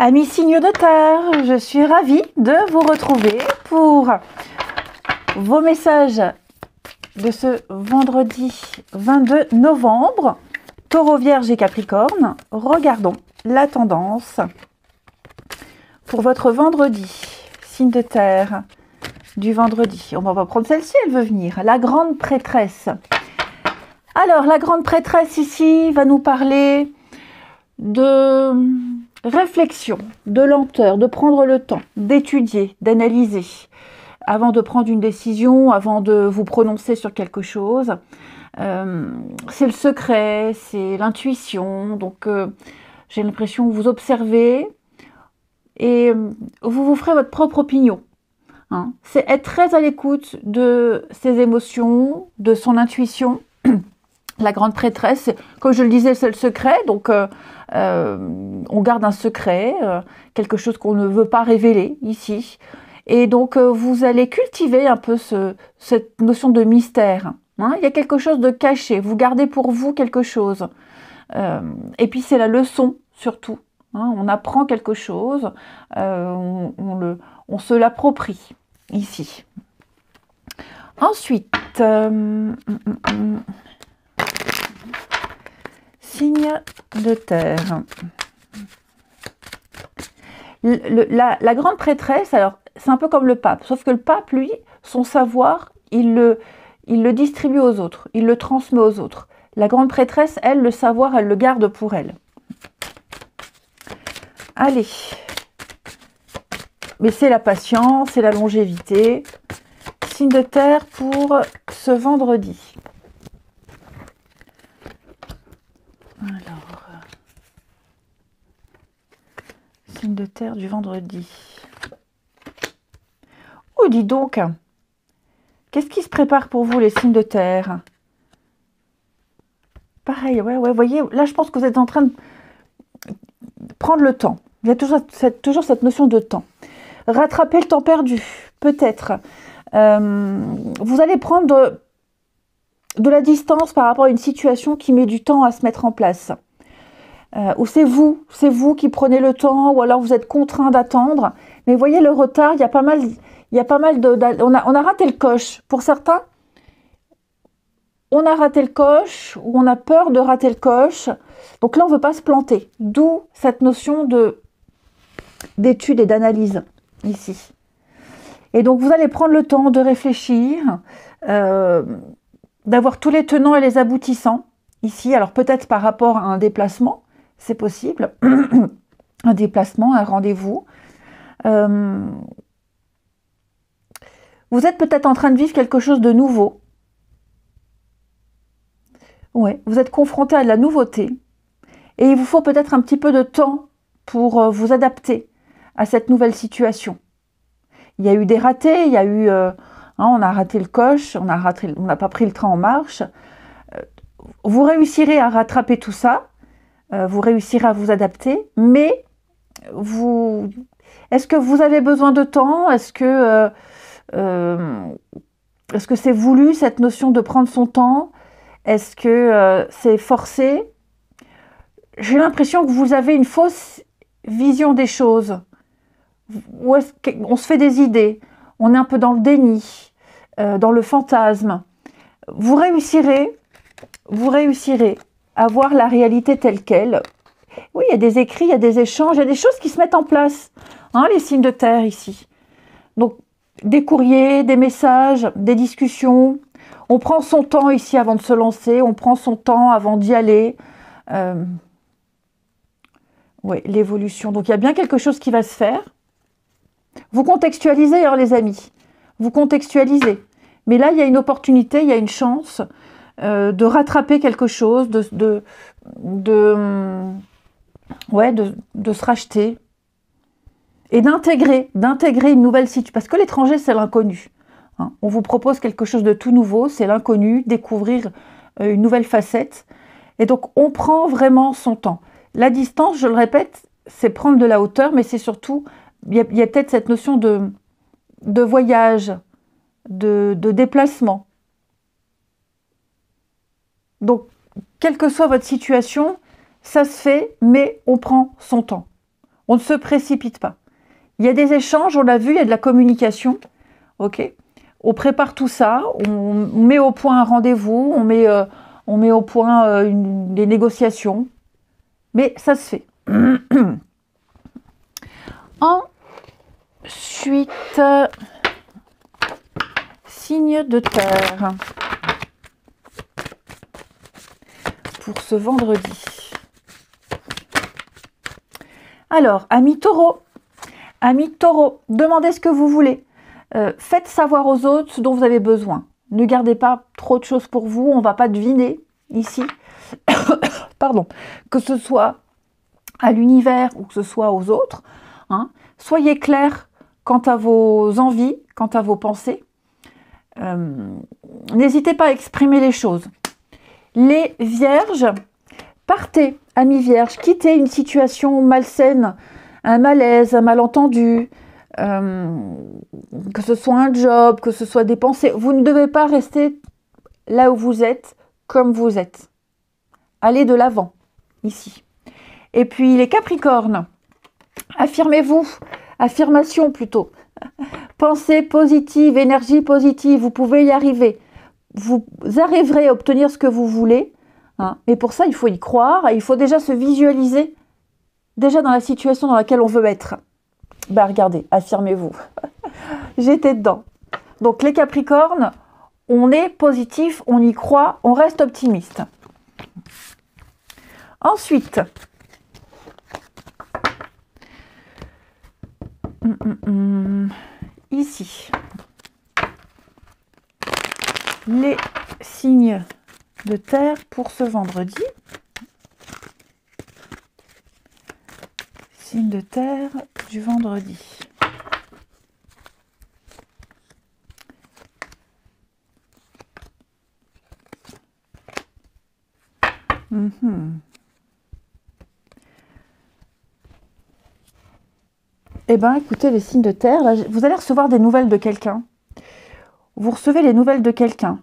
Amis signes de terre, je suis ravie de vous retrouver pour vos messages de ce vendredi 22 novembre. Taureau, Vierge et Capricorne, regardons la tendance pour votre vendredi, signe de terre du vendredi. On va prendre celle-ci, elle veut venir, la grande prêtresse. Alors, la grande prêtresse ici va nous parler de réflexion, de lenteur, de prendre le temps, d'étudier, d'analyser, avant de prendre une décision, avant de vous prononcer sur quelque chose. C'est le secret, c'est l'intuition, donc j'ai l'impression que vous observez et vous vous ferez votre propre opinion. Hein. C'est être très à l'écoute de ses émotions, de son intuition. La grande prêtresse, comme je le disais, c'est le secret, donc on garde un secret, quelque chose qu'on ne veut pas révéler ici. Et donc vous allez cultiver un peu cette notion de mystère. Hein. Il y a quelque chose de caché, vous gardez pour vous quelque chose. Et puis c'est la leçon surtout. Hein. On apprend quelque chose, on se l'approprie ici. Ensuite, signe de terre. La grande prêtresse, alors c'est un peu comme le pape, sauf que le pape, lui, son savoir, il le distribue aux autres, il le transmet aux autres. La grande prêtresse, elle, le savoir, elle le garde pour elle. Allez. Mais c'est la patience, c'est la longévité. Signe de terre pour ce vendredi. Alors, signe de terre du vendredi. Oh, dis donc, qu'est-ce qui se prépare pour vous, les signes de terre? Pareil, ouais, voyez, là, je pense que vous êtes en train de prendre le temps. Il y a toujours cette notion de temps. Rattraper le temps perdu, peut-être. Vous allez prendre de la distance par rapport à une situation qui met du temps à se mettre en place. Ou c'est vous qui prenez le temps, ou alors vous êtes contraint d'attendre. Mais voyez le retard, il y a pas mal on a raté le coche. Pour certains, on a raté le coche, ou on a peur de rater le coche. Donc là, on ne veut pas se planter. D'où cette notion d'étude et d'analyse ici. Et donc, vous allez prendre le temps de réfléchir, d'avoir tous les tenants et les aboutissants ici. Alors, peut-être par rapport à un déplacement, c'est possible. Un déplacement, un rendez-vous. Vous êtes peut-être en train de vivre quelque chose de nouveau. Ouais, vous êtes confronté à de la nouveauté. Et il vous faut peut-être un petit peu de temps pour vous adapter à cette nouvelle situation. Il y a eu des ratés, il y a eu... on a raté le coche, on n'a pas pris le train en marche. Vous réussirez à rattraper tout ça, vous réussirez à vous adapter, mais est-ce que vous avez besoin de temps? Est-ce que c'est voulu, cette notion de prendre son temps? Est-ce que c'est forcé? J'ai l'impression que vous avez une fausse vision des choses. Où est-ce qu'on se fait des idées? On est un peu dans le déni, dans le fantasme. Vous réussirez à voir la réalité telle qu'elle. Oui, il y a des écrits, il y a des échanges, il y a des choses qui se mettent en place. Hein, les signes de terre ici. Donc, des courriers, des messages, des discussions. On prend son temps ici avant de se lancer, on prend son temps avant d'y aller. Oui, l'évolution. Donc, il y a bien quelque chose qui va se faire. Vous contextualisez, hein, les amis. Vous contextualisez. Mais là, il y a une opportunité, il y a une chance de rattraper quelque chose, de se racheter et d'intégrer une nouvelle situation. Parce que l'étranger, c'est l'inconnu. Hein. On vous propose quelque chose de tout nouveau, c'est l'inconnu, découvrir une nouvelle facette. Et donc, on prend vraiment son temps. La distance, je le répète, c'est prendre de la hauteur, mais c'est surtout... Il y a peut-être cette notion de voyage, de déplacement. Donc, quelle que soit votre situation, ça se fait, mais on prend son temps. On ne se précipite pas. Il y a des échanges, on l'a vu, il y a de la communication. Ok. On prépare tout ça, on met au point un rendez-vous, on met au point des négociations. Mais ça se fait. Ensuite, signe de terre. Pour ce vendredi. Alors, amis taureaux, demandez ce que vous voulez. Faites savoir aux autres ce dont vous avez besoin. Ne gardez pas trop de choses pour vous, on ne va pas deviner ici. Pardon. Que ce soit à l'univers ou que ce soit aux autres. Hein. Soyez clairs quant à vos envies, quant à vos pensées. N'hésitez pas à exprimer les choses. Les vierges, partez, amis vierges, quittez une situation malsaine, un malaise, un malentendu, que ce soit un job, que ce soit des pensées. Vous ne devez pas rester là où vous êtes, comme vous êtes. Allez de l'avant, ici. Et puis les capricornes, affirmez-vous, affirmation plutôt. Pensée positive, énergie positive, vous pouvez y arriver. Vous arriverez à obtenir ce que vous voulez. Hein. Mais pour ça, il faut y croire. Et il faut déjà se visualiser déjà dans la situation dans laquelle on veut être. Ben regardez, affirmez-vous. J'étais dedans. Donc les Capricornes, on est positif, on y croit, on reste optimiste. Ensuite, ici, les signes de terre pour ce vendredi. Signes de terre du vendredi. Eh bien, écoutez, les signes de terre, là, vous allez recevoir des nouvelles de quelqu'un. Vous recevez les nouvelles de quelqu'un.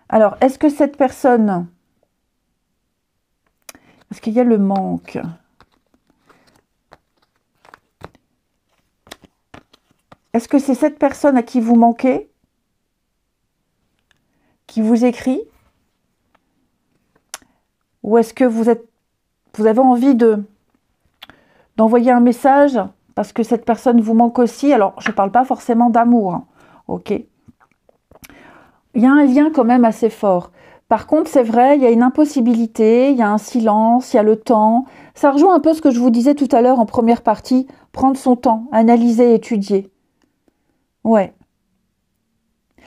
Alors, est-ce que cette personne... Est-ce qu'il y a le manque? Est-ce que c'est cette personne à qui vous manquez, qui vous écrit? Ou est-ce que vous avez envie d'envoyer un message parce que cette personne vous manque aussi? Alors, je ne parle pas forcément d'amour, hein, ok? Il y a un lien quand même assez fort. Par contre, c'est vrai, il y a une impossibilité, il y a un silence, il y a le temps. Ça rejoint un peu ce que je vous disais tout à l'heure en première partie, prendre son temps, analyser, étudier. Ouais.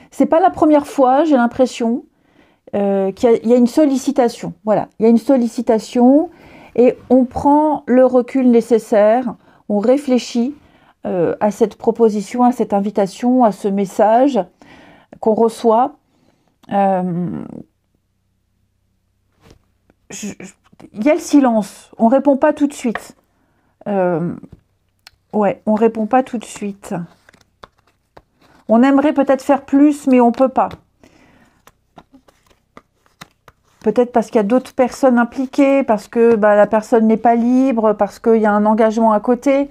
C'est pas la première fois, j'ai l'impression, qu'il y a une sollicitation. Voilà, il y a une sollicitation et on prend le recul nécessaire, on réfléchit à cette proposition, à cette invitation, à ce message qu'on reçoit. Il y a le silence, on répond pas tout de suite. Ouais, on répond pas tout de suite. On aimerait peut-être faire plus, mais on peut pas. Peut-être parce qu'il y a d'autres personnes impliquées, parce que la personne n'est pas libre, parce qu'il y a un engagement à côté.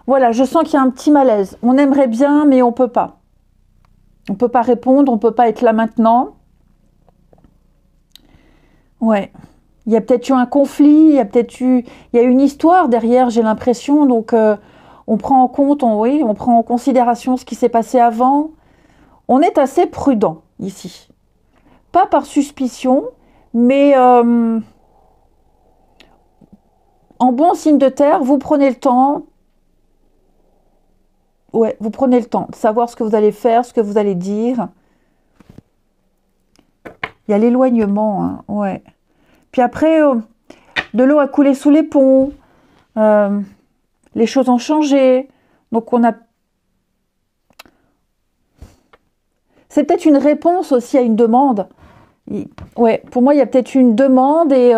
Voilà, je sens qu'il y a un petit malaise. On aimerait bien, mais on peut pas. On peut pas répondre, on peut pas être là maintenant. Ouais. Il y a peut-être eu un conflit, il y a une histoire derrière, j'ai l'impression. Donc, on prend en compte, on prend en considération ce qui s'est passé avant. On est assez prudent ici. Pas par suspicion, mais en bon signe de terre, vous prenez le temps. Ouais, vous prenez le temps de savoir ce que vous allez faire, ce que vous allez dire. Il y a l'éloignement, hein, ouais. Puis après, de l'eau a coulé sous les ponts. Les choses ont changé. Donc on a... C'est peut-être une réponse aussi à une demande. Ouais, pour moi, il y a peut-être une demande et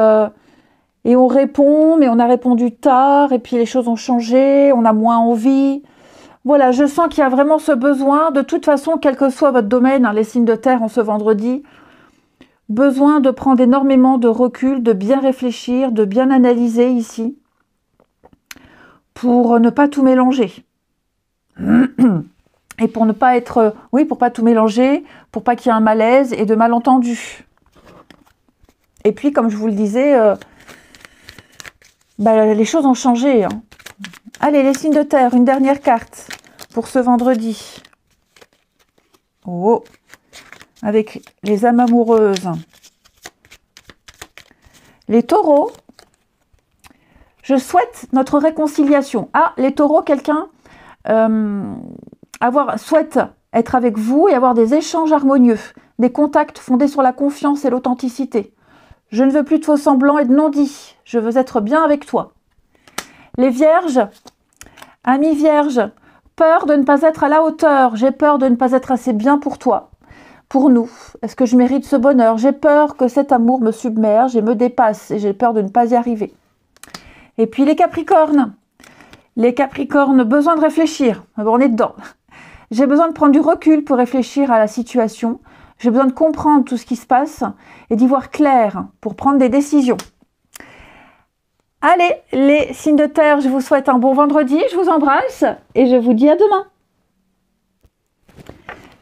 on répond, mais on a répondu tard et puis les choses ont changé, on a moins envie. Voilà, je sens qu'il y a vraiment ce besoin, de toute façon, quel que soit votre domaine, hein, les signes de terre en ce vendredi, besoin de prendre énormément de recul, de bien réfléchir, de bien analyser ici, pour ne pas tout mélanger. Et pour ne pas être... Oui, pour pas tout mélanger, pour pas qu'il y ait un malaise et de malentendus. Et puis, comme je vous le disais, les choses ont changé. Hein. Allez, les signes de terre, une dernière carte pour ce vendredi. Oh, avec les âmes amoureuses. Les taureaux, je souhaite notre réconciliation. Ah, les taureaux, quelqu'un souhaite être avec vous et avoir des échanges harmonieux, des contacts fondés sur la confiance et l'authenticité. Je ne veux plus de faux semblants et de non-dits. Je veux être bien avec toi. Les vierges, amis vierges, peur de ne pas être à la hauteur. J'ai peur de ne pas être assez bien pour toi, pour nous. Est-ce que je mérite ce bonheur? J'ai peur que cet amour me submerge et me dépasse et j'ai peur de ne pas y arriver. Et puis les capricornes. Les capricornes, besoin de réfléchir. On est dedans. J'ai besoin de prendre du recul pour réfléchir à la situation. J'ai besoin de comprendre tout ce qui se passe et d'y voir clair pour prendre des décisions. Allez, les signes de terre, je vous souhaite un bon vendredi. Je vous embrasse et je vous dis à demain.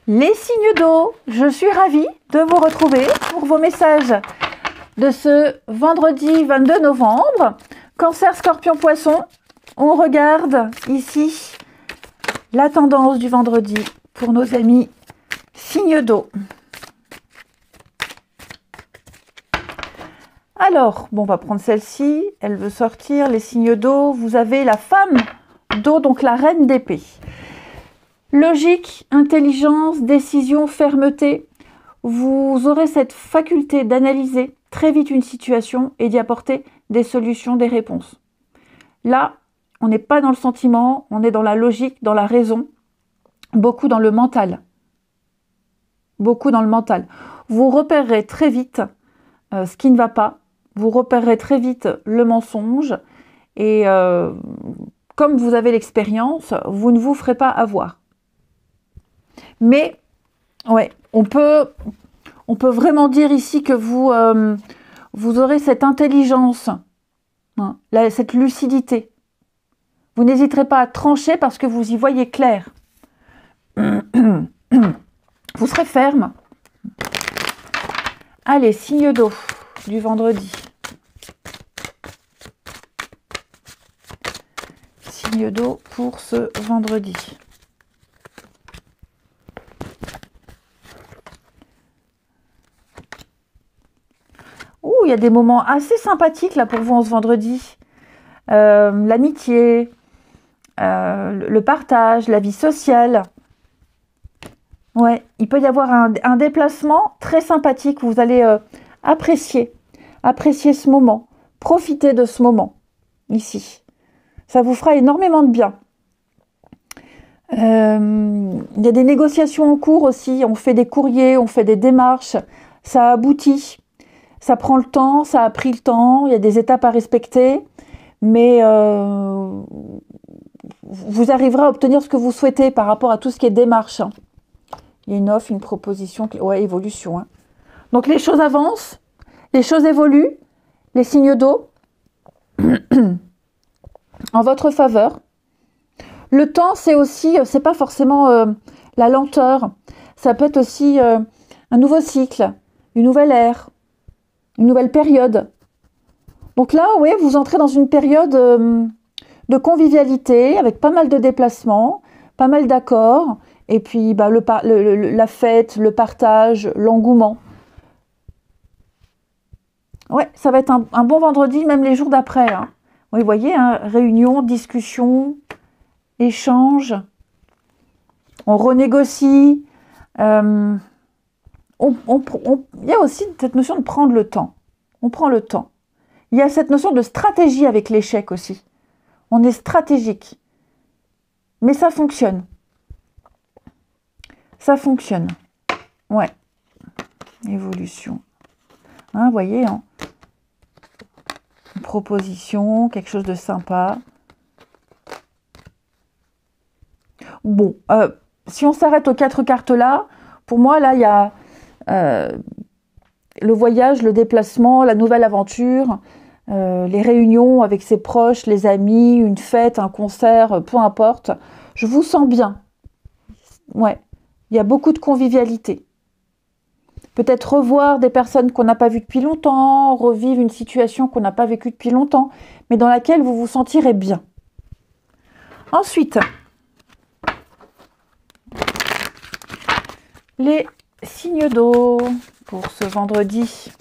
Les signes d'eau, je suis ravie de vous retrouver pour vos messages de ce vendredi 22 novembre. Cancer, Scorpion, Poisson, on regarde ici la tendance du vendredi pour nos amis signes d'eau. Alors, bon, on va prendre celle-ci, elle veut sortir, les signes d'eau. Vous avez la femme d'eau, donc la reine d'épée. Logique, intelligence, décision, fermeté. Vous aurez cette faculté d'analyser très vite une situation et d'y apporter des solutions, des réponses. Là, on n'est pas dans le sentiment, on est dans la logique, dans la raison, beaucoup dans le mental. Beaucoup dans le mental. Vous repérerez très vite ce qui ne va pas, vous repérerez très vite le mensonge et comme vous avez l'expérience, vous ne vous ferez pas avoir. Mais ouais, on peut vraiment dire ici que vous aurez cette intelligence, hein, cette lucidité. Vous n'hésiterez pas à trancher parce que vous y voyez clair. Vous serez ferme. Allez, signe d'eau du vendredi. Signe d'eau pour ce vendredi. Ouh, il y a des moments assez sympathiques là pour vous en ce vendredi. L'amitié, le partage, la vie sociale. Ouais, il peut y avoir un déplacement très sympathique. Vous allez apprécier ce moment. Profitez de ce moment, ici. Ça vous fera énormément de bien. Il y a des négociations en cours aussi. On fait des courriers, on fait des démarches. Ça aboutit. Ça prend le temps, ça a pris le temps. Il y a des étapes à respecter. Mais vous arriverez à obtenir ce que vous souhaitez par rapport à tout ce qui est démarche. Il y a une offre, une proposition, ouais, évolution. Hein. Donc les choses avancent, les choses évoluent, les signes d'eau en votre faveur. Le temps, c'est aussi, c'est pas forcément la lenteur. Ça peut être aussi un nouveau cycle, une nouvelle ère, une nouvelle période. Donc là, oui, vous entrez dans une période de convivialité avec pas mal de déplacements, pas mal d'accords. Et puis la fête, le partage, l'engouement. Ouais, ça va être un bon vendredi, même les jours d'après. Hein. Oui, vous voyez, hein, réunion, discussion, échange. On renégocie. Il y a aussi cette notion de prendre le temps. On prend le temps. Il y a cette notion de stratégie avec l'échec aussi. On est stratégique. Mais ça fonctionne. Ça fonctionne. Ouais. Évolution. Hein, vous voyez, hein. Une proposition, quelque chose de sympa. Bon, si on s'arrête aux 4 cartes là, pour moi, là, il y a le voyage, le déplacement, la nouvelle aventure, les réunions avec ses proches, les amis, une fête, un concert, peu importe. Je vous sens bien. Ouais, il y a beaucoup de convivialité. Peut-être revoir des personnes qu'on n'a pas vues depuis longtemps, revivre une situation qu'on n'a pas vécue depuis longtemps, mais dans laquelle vous vous sentirez bien. Ensuite, les signes d'eau pour ce vendredi.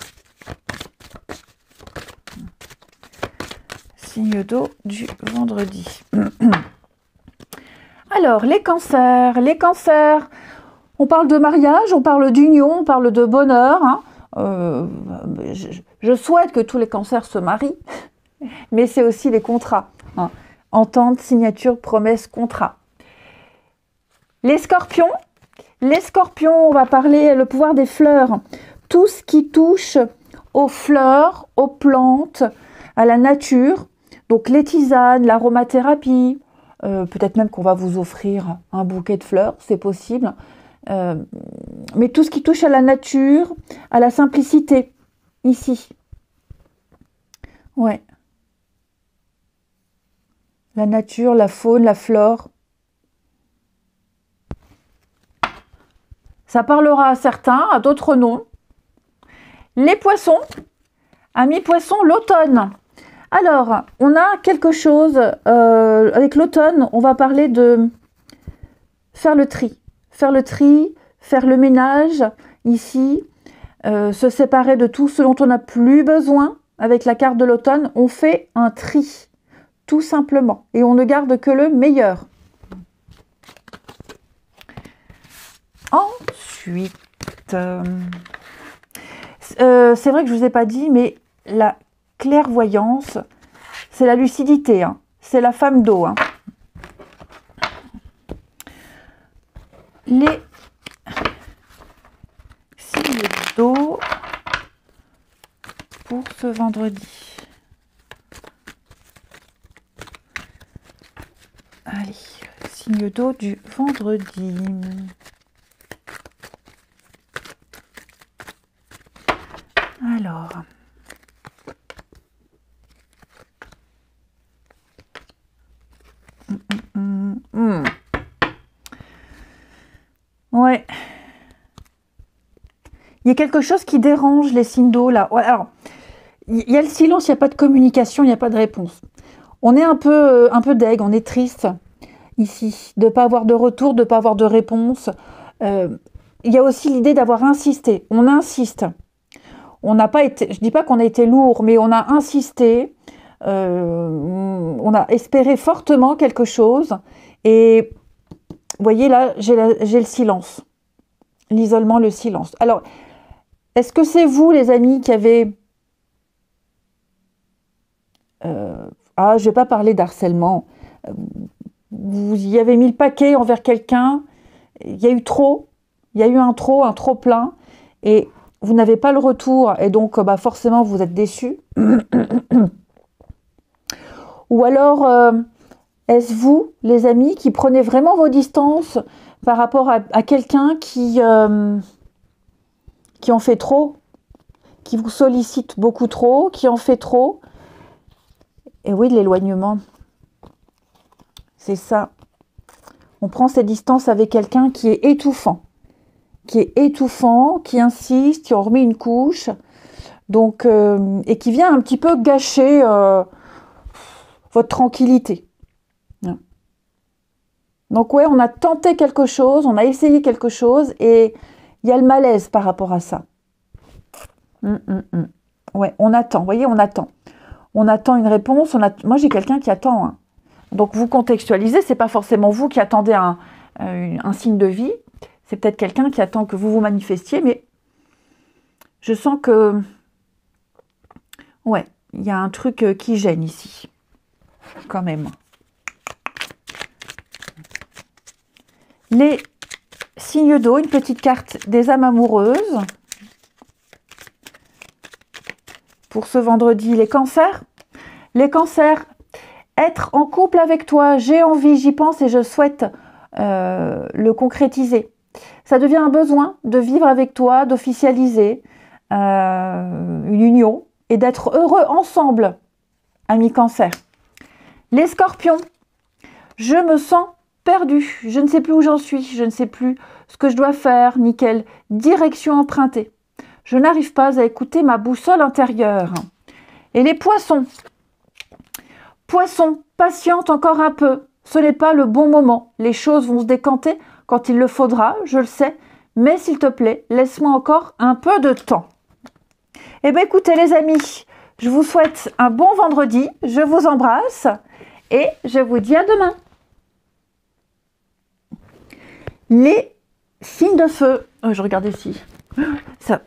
Signes d'eau du vendredi. Alors, les cancers. Les cancers, on parle de mariage, on parle d'union, on parle de bonheur. Hein. Je souhaite que tous les cancers se marient, mais c'est aussi les contrats. Hein. Entente, signature, promesse, contrat. Les scorpions, on va parler le pouvoir des fleurs. Tout ce qui touche aux fleurs, aux plantes, à la nature. Donc les tisanes, l'aromathérapie, peut-être même qu'on va vous offrir un bouquet de fleurs, c'est possible. Mais tout ce qui touche à la nature, à la simplicité, ici. Ouais. La nature, la faune, la flore. Ça parlera à certains, à d'autres non. Les poissons, amis poissons, l'automne. Alors, on a quelque chose, avec l'automne, on va parler de faire le tri. Faire le tri, faire le ménage, ici, se séparer de tout ce dont on n'a plus besoin. Avec la carte de l'automne, on fait un tri, tout simplement. Et on ne garde que le meilleur. Ensuite, c'est vrai que je ne vous ai pas dit, mais la clairvoyance, c'est la lucidité, hein. C'est la femme d'eau. Hein. Les signes d'eau pour ce vendredi. Allez, signe d'eau du vendredi. Alors, ouais, il y a quelque chose qui dérange les signes d'eau là. Ouais, alors, il y a le silence, il n'y a pas de communication, il n'y a pas de réponse. On est un peu deg, on est triste ici, de ne pas avoir de retour, de ne pas avoir de réponse. Il y a aussi l'idée d'avoir insisté. On insiste. On n'a pas été, je dis pas qu'on a été lourd, mais on a insisté, on a espéré fortement quelque chose. Et vous voyez là, j'ai le silence, l'isolement, le silence. Alors, est-ce que c'est vous, les amis, qui avez... je vais pas parler d'harcèlement. Vous y avez mis le paquet envers quelqu'un. Il y a eu trop. Il y a eu un trop plein. Et vous n'avez pas le retour. Et donc, forcément, vous êtes déçus. Ou alors, est-ce vous, les amis, qui prenez vraiment vos distances par rapport à quelqu'un qui en fait trop, qui vous sollicite beaucoup trop, qui en fait trop? Et oui, l'éloignement, c'est ça. On prend ses distances avec quelqu'un qui est étouffant, qui insiste, qui en remet une couche, donc, et qui vient un petit peu gâcher votre tranquillité. Donc ouais, on a tenté quelque chose, on a essayé quelque chose, et il y a le malaise par rapport à ça. Ouais, on attend, vous voyez, on attend. On attend une réponse. Moi, j'ai quelqu'un qui attend. Hein. Donc, vous contextualisez. C'est pas forcément vous qui attendez un signe de vie. C'est peut-être quelqu'un qui attend que vous vous manifestiez. Mais je sens que... Ouais, il y a un truc qui gêne ici. Quand même. Les signes d'eau. Une petite carte des âmes amoureuses. Pour ce vendredi, les cancers. Les cancers, être en couple avec toi, j'ai envie, j'y pense et je souhaite le concrétiser. Ça devient un besoin de vivre avec toi, d'officialiser une union et d'être heureux ensemble. amis Cancer. Les Scorpions, je me sens perdu. Je ne sais plus où j'en suis. Je ne sais plus ce que je dois faire, ni quelle direction emprunter. Je n'arrive pas à écouter ma boussole intérieure. Et les Poissons. Poissons, patiente encore un peu. Ce n'est pas le bon moment. Les choses vont se décanter quand il le faudra, je le sais. Mais s'il te plaît, laisse-moi encore un peu de temps. Eh bien, écoutez les amis, je vous souhaite un bon vendredi. Je vous embrasse et je vous dis à demain. Les signes de feu. Je regarde ici. Ça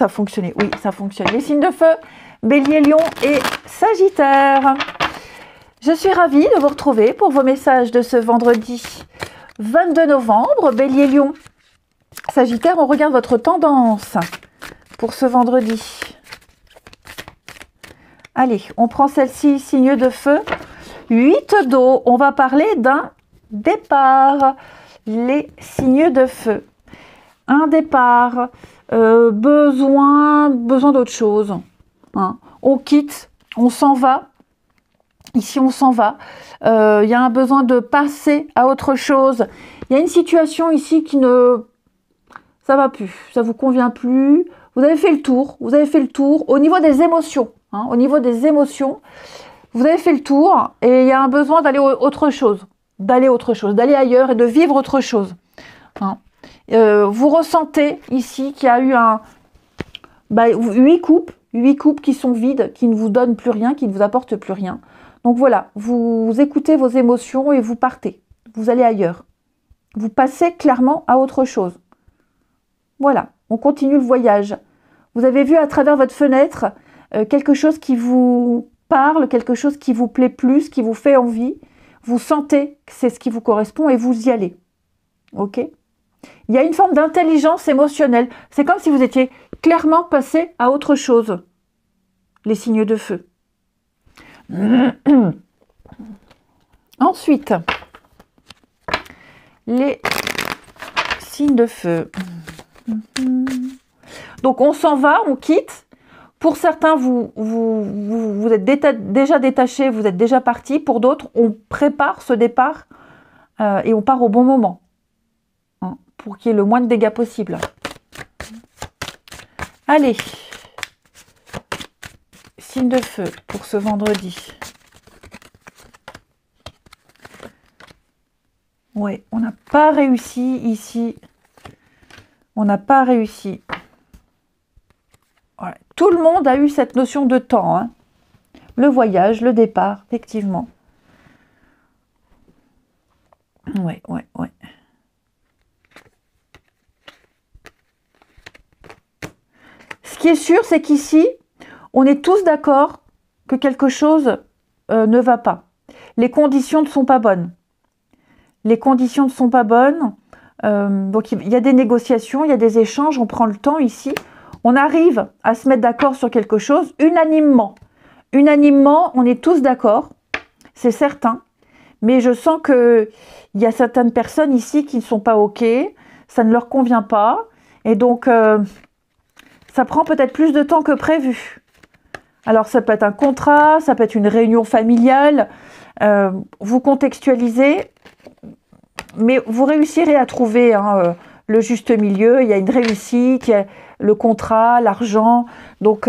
a fonctionné. Oui, ça fonctionne. Les signes de feu, Bélier, Lion et Sagittaire. Je suis ravie de vous retrouver pour vos messages de ce vendredi 22 novembre. Bélier, Lion, Sagittaire, on regarde votre tendance pour ce vendredi. Allez, on prend celle-ci, signe de feu. 8 d'eau, on va parler d'un départ. Les signes de feu. Un départ, besoin d'autre chose. Hein. On quitte, on s'en va. Ici, on s'en va. Il y a un besoin de passer à autre chose. Il y a une situation ici qui ne... Ça va plus, ça vous convient plus. Vous avez fait le tour. Vous avez fait le tour au niveau des émotions. Hein, au niveau des émotions, vous avez fait le tour et il y a un besoin d'aller autre chose. D'aller ailleurs et de vivre autre chose. Hein. Vous ressentez ici qu'il y a eu 8 coupes qui sont vides, qui ne vous donnent plus rien, qui ne vous apportent plus rien. Donc voilà, vous écoutez vos émotions et vous partez. Vous allez ailleurs. Vous passez clairement à autre chose. Voilà, on continue le voyage. Vous avez vu à travers votre fenêtre quelque chose qui vous parle, quelque chose qui vous plaît plus, qui vous fait envie. Vous sentez que c'est ce qui vous correspond et vous y allez. Ok ? Il y a une forme d'intelligence émotionnelle. C'est comme si vous étiez clairement passé à autre chose. Les signes de feu. Ensuite, les signes de feu. Donc on s'en va, on quitte. Pour certains, vous êtes déjà détachés, vous êtes déjà partis. Pour d'autres, on prépare ce départ et on part au bon moment. Hein, pour qu'il y ait le moins de dégâts possible. Allez. Signe de feu pour ce vendredi. Ouais, on n'a pas réussi ici. On n'a pas réussi. Voilà. Tout le monde a eu cette notion de temps. Hein. Le voyage, le départ, effectivement. Ouais. Ce qui est sûr, c'est qu'ici, on est tous d'accord que quelque chose ne va pas. Les conditions ne sont pas bonnes. Les conditions ne sont pas bonnes. Donc, il y a des négociations, il y a des échanges. On prend le temps ici. On arrive à se mettre d'accord sur quelque chose unanimement. Unanimement, on est tous d'accord. C'est certain. Mais je sens qu'il y a certaines personnes ici qui ne sont pas OK. Ça ne leur convient pas. Et donc, ça prend peut-être plus de temps que prévu. Alors, ça peut être un contrat, ça peut être une réunion familiale. Vous contextualisez, mais vous réussirez à trouver le juste milieu. Il y a une réussite, il y a le contrat, l'argent. Donc,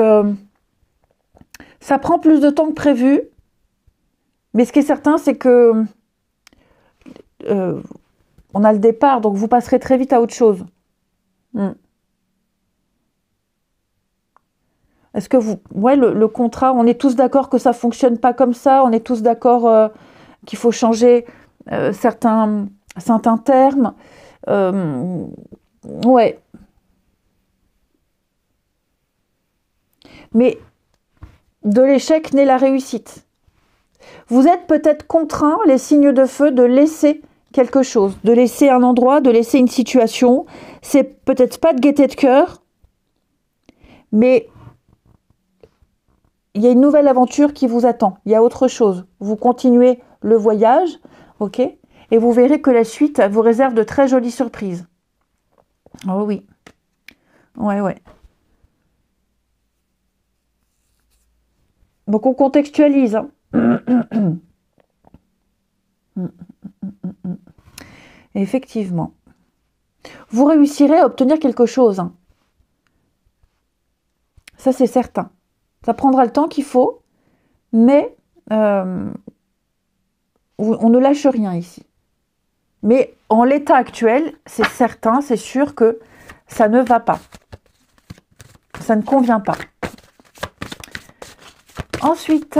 ça prend plus de temps que prévu. Mais ce qui est certain, c'est que on a le départ, donc vous passerez très vite à autre chose. Est-ce que le contrat, on est tous d'accord que ça ne fonctionne pas comme ça, on est tous d'accord qu'il faut changer certains termes. Ouais. Mais de l'échec naît la réussite. Vous êtes peut-être contraints, les signes de feu, de laisser quelque chose, de laisser un endroit, de laisser une situation. C'est peut-être pas de gaieté de cœur, mais il y a une nouvelle aventure qui vous attend. Il y a autre chose. Vous continuez le voyage, ok ? Et vous verrez que la suite vous réserve de très jolies surprises. Oh oui. Ouais. Donc on contextualise. Hein. Effectivement. Vous réussirez à obtenir quelque chose. Hein. Ça, c'est certain. Ça prendra le temps qu'il faut, mais on ne lâche rien ici. Mais en l'état actuel, c'est certain, c'est sûr que ça ne va pas. Ça ne convient pas. Ensuite,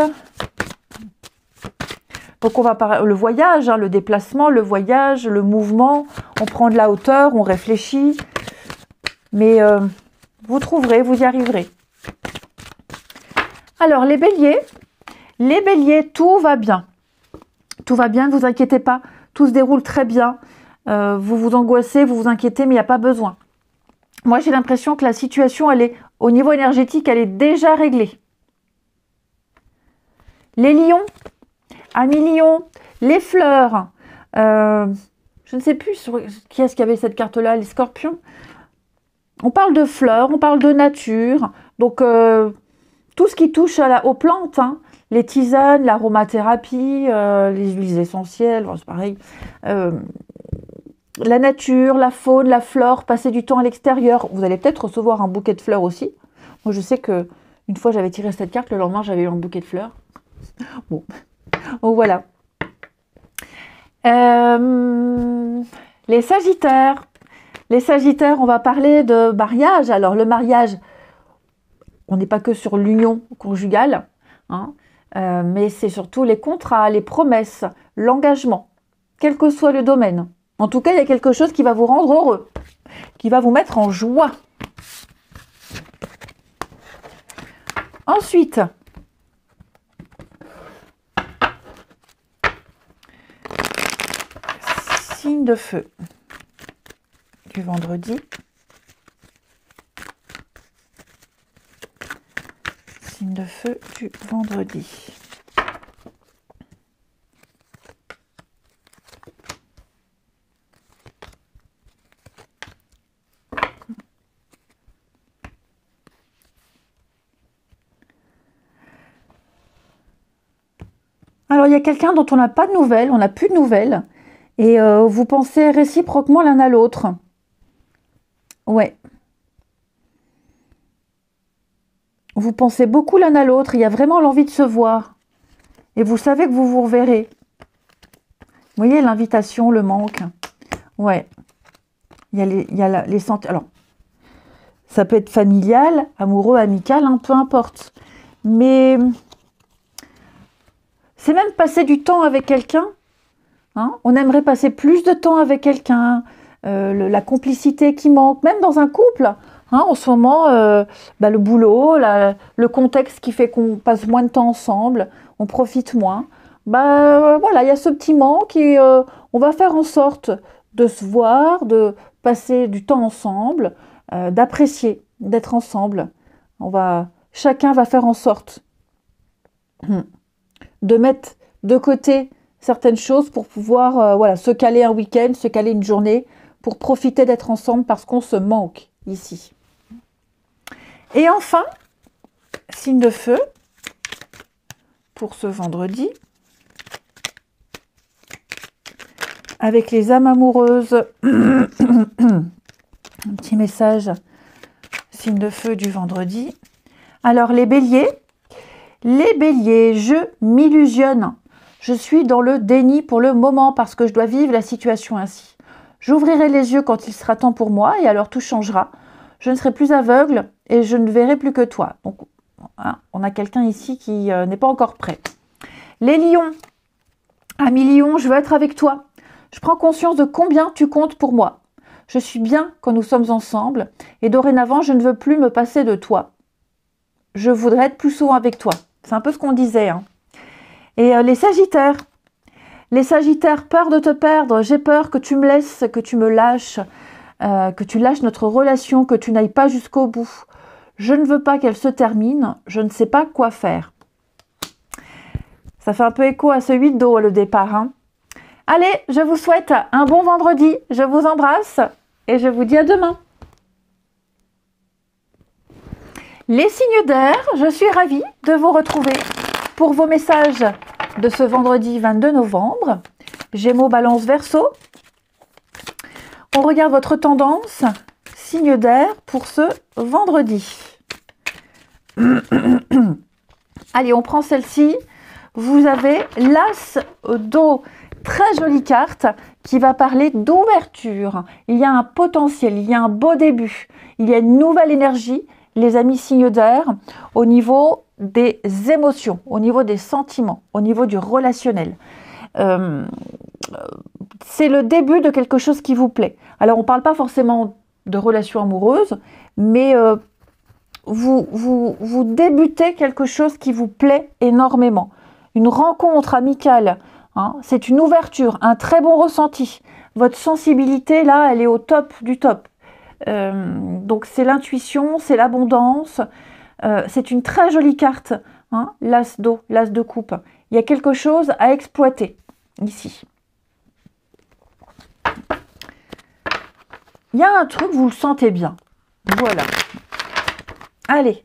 donc on va parler le voyage, hein, le déplacement, le voyage, le mouvement. On prend de la hauteur, on réfléchit. Mais vous trouverez, vous y arriverez. Alors les béliers, tout va bien. Tout va bien, ne vous inquiétez pas. Tout se déroule très bien. Vous vous angoissez, vous vous inquiétez, mais il n'y a pas besoin. Moi, j'ai l'impression que la situation, elle est, au niveau énergétique, elle est déjà réglée. Les lions, amis lions, les fleurs. Je ne sais plus qui est-ce qui avait cette carte-là, les scorpions. On parle de fleurs, on parle de nature. Donc, tout ce qui touche aux plantes, hein, les tisanes, l'aromathérapie, les huiles essentielles, bon, c'est pareil. La nature, la faune, la flore, passer du temps à l'extérieur. Vous allez peut-être recevoir un bouquet de fleurs aussi. Moi, je sais que une fois, j'avais tiré cette carte, le lendemain, j'avais eu un bouquet de fleurs. Bon, donc voilà. Les Sagittaires. Les Sagittaires, on va parler de mariage. Alors, le mariage, on n'est pas que sur l'union conjugale, hein, mais c'est surtout les contrats, les promesses, l'engagement, quel que soit le domaine. En tout cas, il y a quelque chose qui va vous rendre heureux, qui va vous mettre en joie. Ensuite, signe de feu du vendredi. Signe de feu du vendredi. Alors, il y a quelqu'un dont on n'a pas de nouvelles, on n'a plus de nouvelles, et vous pensez réciproquement l'un à l'autre. Ouais. Vous pensez beaucoup l'un à l'autre, il y a vraiment l'envie de se voir. Et vous savez que vous vous reverrez. Vous voyez l'invitation, le manque. Ouais. Il y a les sentiments. Alors, ça peut être familial, amoureux, amical, hein, peu importe. Mais c'est même passer du temps avec quelqu'un. Hein, on aimerait passer plus de temps avec quelqu'un. La complicité qui manque, même dans un couple. Hein, en ce moment, le boulot, le contexte qui fait qu'on passe moins de temps ensemble, on profite moins. Voilà, il y a ce petit manque et on va faire en sorte de se voir, de passer du temps ensemble, d'apprécier, d'être ensemble. Chacun va faire en sorte de mettre de côté certaines choses pour pouvoir se caler un week-end, se caler une journée, pour profiter d'être ensemble parce qu'on se manque ici. Et enfin, signe de feu pour ce vendredi, avec les âmes amoureuses. Un petit message, signe de feu du vendredi. Alors les béliers, je m'illusionne. Je suis dans le déni pour le moment parce que je dois vivre la situation ainsi. J'ouvrirai les yeux quand il sera temps pour moi et alors tout changera. Je ne serai plus aveugle et je ne verrai plus que toi. Donc, hein, on a quelqu'un ici qui n'est pas encore prêt. Les lions. Ami lion, je veux être avec toi. Je prends conscience de combien tu comptes pour moi. Je suis bien quand nous sommes ensemble et dorénavant, je ne veux plus me passer de toi. Je voudrais être plus souvent avec toi. C'est un peu ce qu'on disait. Hein. Et les sagittaires. Les sagittaires, peur de te perdre, j'ai peur que tu me laisses, que tu me lâches, que tu lâches notre relation, que tu n'ailles pas jusqu'au bout. Je ne veux pas qu'elle se termine, je ne sais pas quoi faire. Ça fait un peu écho à ce 8 d'eau, le départ. Hein. Allez, je vous souhaite un bon vendredi, je vous embrasse et je vous dis à demain. Les signes d'air, je suis ravie de vous retrouver pour vos messages de ce vendredi 22 novembre. Gémeaux, Balance, Verseau. On regarde votre tendance, signe d'air pour ce vendredi. Allez, on prend celle-ci. Vous avez l'As d'eau, très jolie carte qui va parler d'ouverture. Il y a un potentiel, il y a un beau début, il y a une nouvelle énergie, les amis signes d'air, au niveau des émotions, au niveau des sentiments, au niveau du relationnel. C'est le début de quelque chose qui vous plaît. Alors, on ne parle pas forcément de relations amoureuses, mais vous débutez quelque chose qui vous plaît énormément. Une rencontre amicale, hein, c'est une ouverture, un très bon ressenti. Votre sensibilité, là, elle est au top du top. Donc, c'est l'intuition, c'est l'abondance. C'est une très jolie carte, hein, l'As d'eau, l'As de coupe. Il y a quelque chose à exploiter ici. Il y a un truc, vous le sentez bien. Voilà. Allez.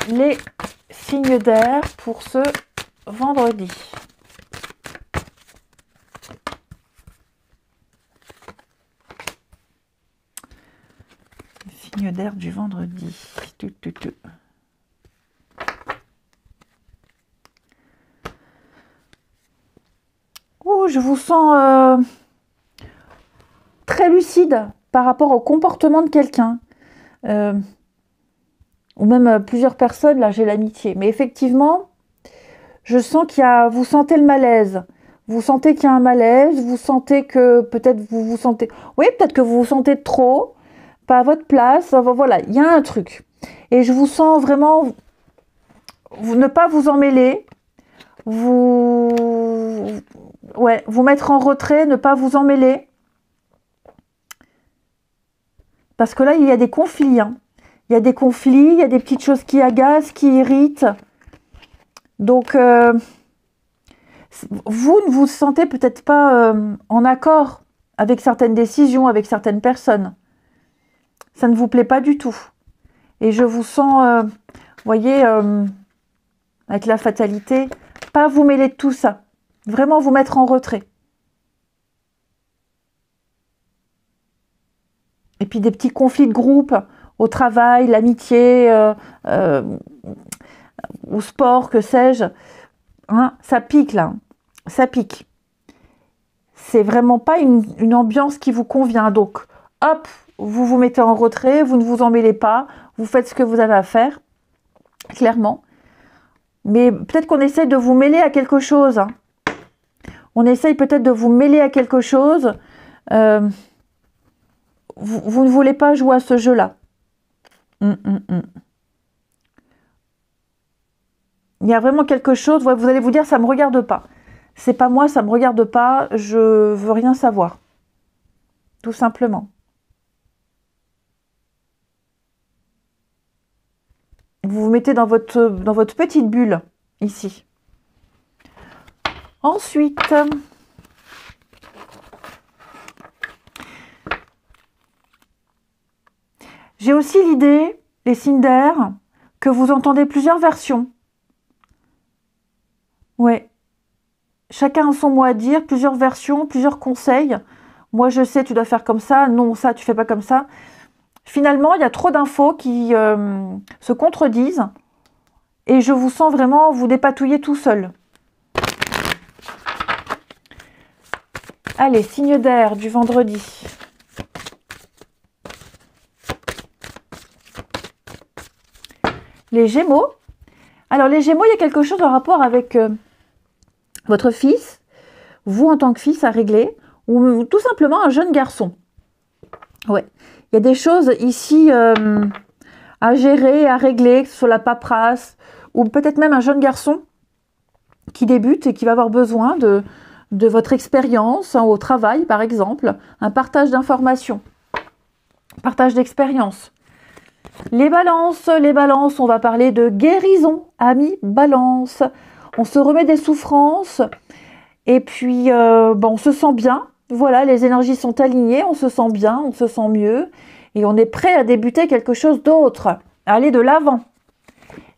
Les signes d'air pour ce vendredi. Les signes d'air du vendredi. Oh, je vous sens très lucide par rapport au comportement de quelqu'un. Ou même plusieurs personnes, là j'ai l'amitié. Mais effectivement, je sens qu'il y a, vous sentez le malaise. Vous sentez qu'il y a un malaise, vous sentez que peut-être vous vous sentez... Oui, peut-être que vous vous sentez trop, pas à votre place. Voilà, il y a un truc. Et je vous sens vraiment... ne pas vous emmêler. Ouais, vous mettre en retrait, ne pas vous emmêler. Parce que là, il y a des conflits. Hein. Il y a des conflits, il y a des petites choses qui agacent, qui irritent. Donc, vous ne vous sentez peut-être pas en accord avec certaines décisions, avec certaines personnes. Ça ne vous plaît pas du tout. Et je vous sens, vous voyez, avec la fatalité, pas vous mêler de tout ça. Vraiment vous mettre en retrait. Et puis des petits conflits de groupe au travail, l'amitié, au sport, que sais-je. Hein, ça pique là, ça pique. C'est vraiment pas une ambiance qui vous convient. Donc, hop, vous vous mettez en retrait, vous ne vous emmêlez pas, vous faites ce que vous avez à faire, clairement. Mais peut-être qu'on essaie de vous mêler à quelque chose. Hein. On essaye peut-être de vous mêler à quelque chose. Vous ne voulez pas jouer à ce jeu-là. Il y a vraiment quelque chose, vous allez vous dire, ça ne me regarde pas. C'est pas moi, ça ne me regarde pas, je veux rien savoir. Tout simplement. Vous vous mettez dans votre petite bulle, ici. Ensuite, j'ai aussi l'idée, les signes d'air, que vous entendez plusieurs versions. Ouais. Chacun a son mot à dire, plusieurs versions, plusieurs conseils. Moi, je sais, tu dois faire comme ça. Non, ça, tu fais pas comme ça. Finalement, il y a trop d'infos qui se contredisent. Et je vous sens vraiment vous dépatouiller tout seul. Allez, signe d'air du vendredi. Les Gémeaux. Alors, les Gémeaux, il y a quelque chose en rapport avec votre fils, vous en tant que fils à régler, ou tout simplement un jeune garçon. Ouais. Il y a des choses ici à gérer, à régler, que ce soit la paperasse, ou peut-être même un jeune garçon qui débute et qui va avoir besoin de votre expérience hein, au travail, par exemple, un partage d'informations, partage d'expérience. Les balances, on va parler de guérison, amis balance. On se remet des souffrances et puis on se sent bien. Voilà, les énergies sont alignées, on se sent bien, on se sent mieux. Et on est prêt à débuter quelque chose d'autre, à aller de l'avant.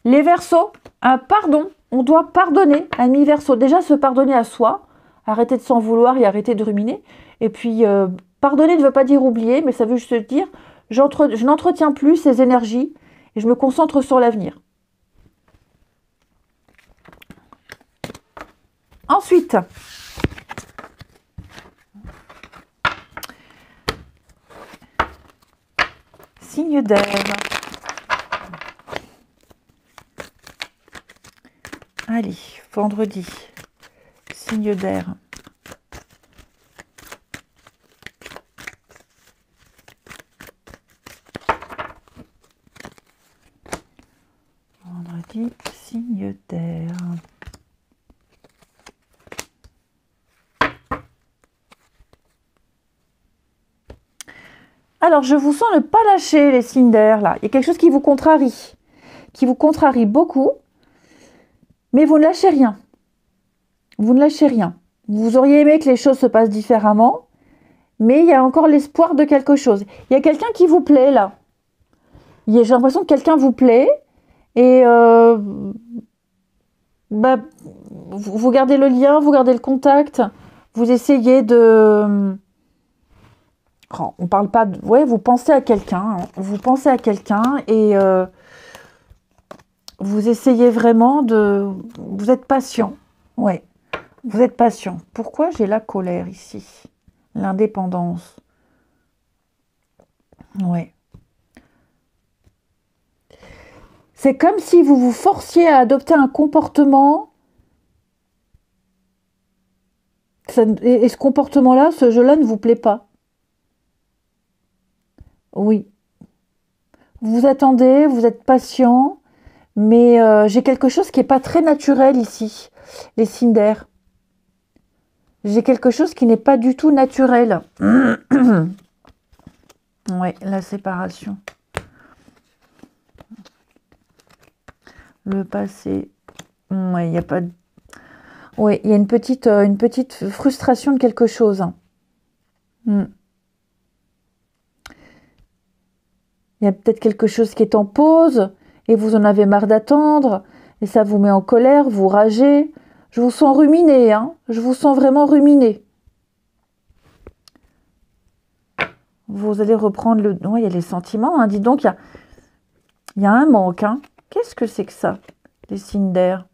Les Verseaux, un pardon. On doit pardonner, ami Verseau. Déjà se pardonner à soi, arrêter de s'en vouloir et arrêter de ruminer. Et puis, pardonner ne veut pas dire oublier, mais ça veut juste dire, je n'entretiens plus ces énergies et je me concentre sur l'avenir. Ensuite, signe d'air. Allez, vendredi, signe d'air. Vendredi, signe d'air. Alors, je vous sens ne pas lâcher les signes d'air, là. Il y a quelque chose qui vous contrarie beaucoup, mais vous ne lâchez rien. Vous ne lâchez rien. Vous auriez aimé que les choses se passent différemment, mais il y a encore l'espoir de quelque chose. Il y a quelqu'un qui vous plaît, là. J'ai l'impression que quelqu'un vous plaît, et vous gardez le lien, vous gardez le contact, vous essayez de... On parle pas de... Ouais, vous pensez à quelqu'un. Vous pensez à quelqu'un et vous essayez vraiment de... Vous êtes patient. Ouais, vous êtes patient. Pourquoi j'ai la colère ici? L'indépendance. Ouais. C'est comme si vous vous forciez à adopter un comportement. Et ce comportement-là, ce jeu-là ne vous plaît pas. Oui. Vous attendez, vous êtes patient, mais j'ai quelque chose qui n'est pas très naturel ici, les signes d'air. J'ai quelque chose qui n'est pas du tout naturel. Oui, la séparation. Le passé. Oui, il n'y a pas de... Oui, il y a une petite frustration de quelque chose. Il y a peut-être quelque chose qui est en pause et vous en avez marre d'attendre et ça vous met en colère, vous ragez. Je vous sens ruminer, hein. Je vous sens vraiment ruminer. Vous allez reprendre le... Oui, il y a les sentiments, hein. Dis donc, il y a un manque, hein. Qu'est-ce que c'est que ça, les signes d'air?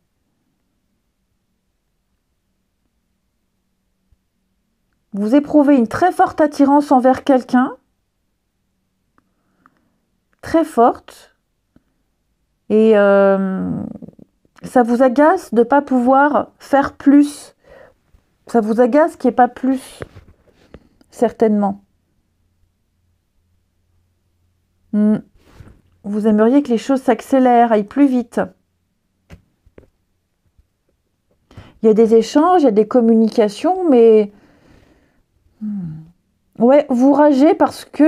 Vous éprouvez une très forte attirance envers quelqu'un. Très forte. Et ça vous agace de ne pas pouvoir faire plus. Ça vous agace qu'il n'y ait pas plus, certainement. Vous aimeriez que les choses s'accélèrent, aillent plus vite. Il y a des échanges, il y a des communications, mais... Ouais, vous ragez parce que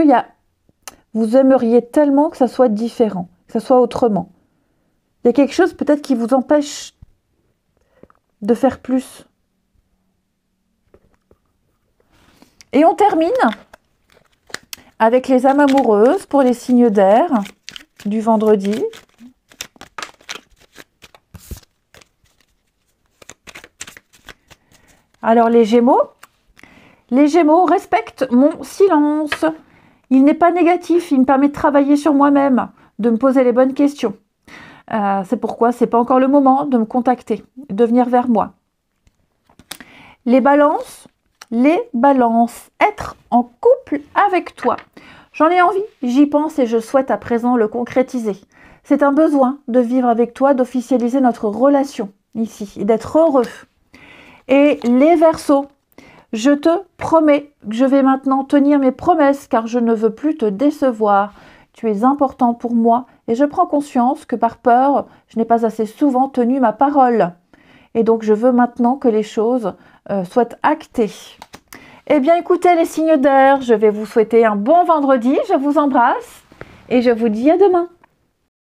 vous aimeriez tellement que ça soit différent, que ça soit autrement. Il y a quelque chose peut-être qui vous empêche de faire plus. Et on termine avec les âmes amoureuses pour les signes d'air du vendredi. Alors les Gémeaux respectent mon silence. Il n'est pas négatif, il me permet de travailler sur moi-même, de me poser les bonnes questions. C'est pourquoi c'est pas encore le moment de me contacter, de venir vers moi. Les balances, être en couple avec toi. J'en ai envie, j'y pense et je souhaite à présent le concrétiser. C'est un besoin de vivre avec toi, d'officialiser notre relation ici et d'être heureux. Et les Verseaux, je te promets que je vais maintenant tenir mes promesses car je ne veux plus te décevoir. Tu es important pour moi et je prends conscience que par peur, je n'ai pas assez souvent tenu ma parole. Et donc, je veux maintenant que les choses soient actées. Eh bien, écoutez les signes d'air, je vais vous souhaiter un bon vendredi. Je vous embrasse et je vous dis à demain.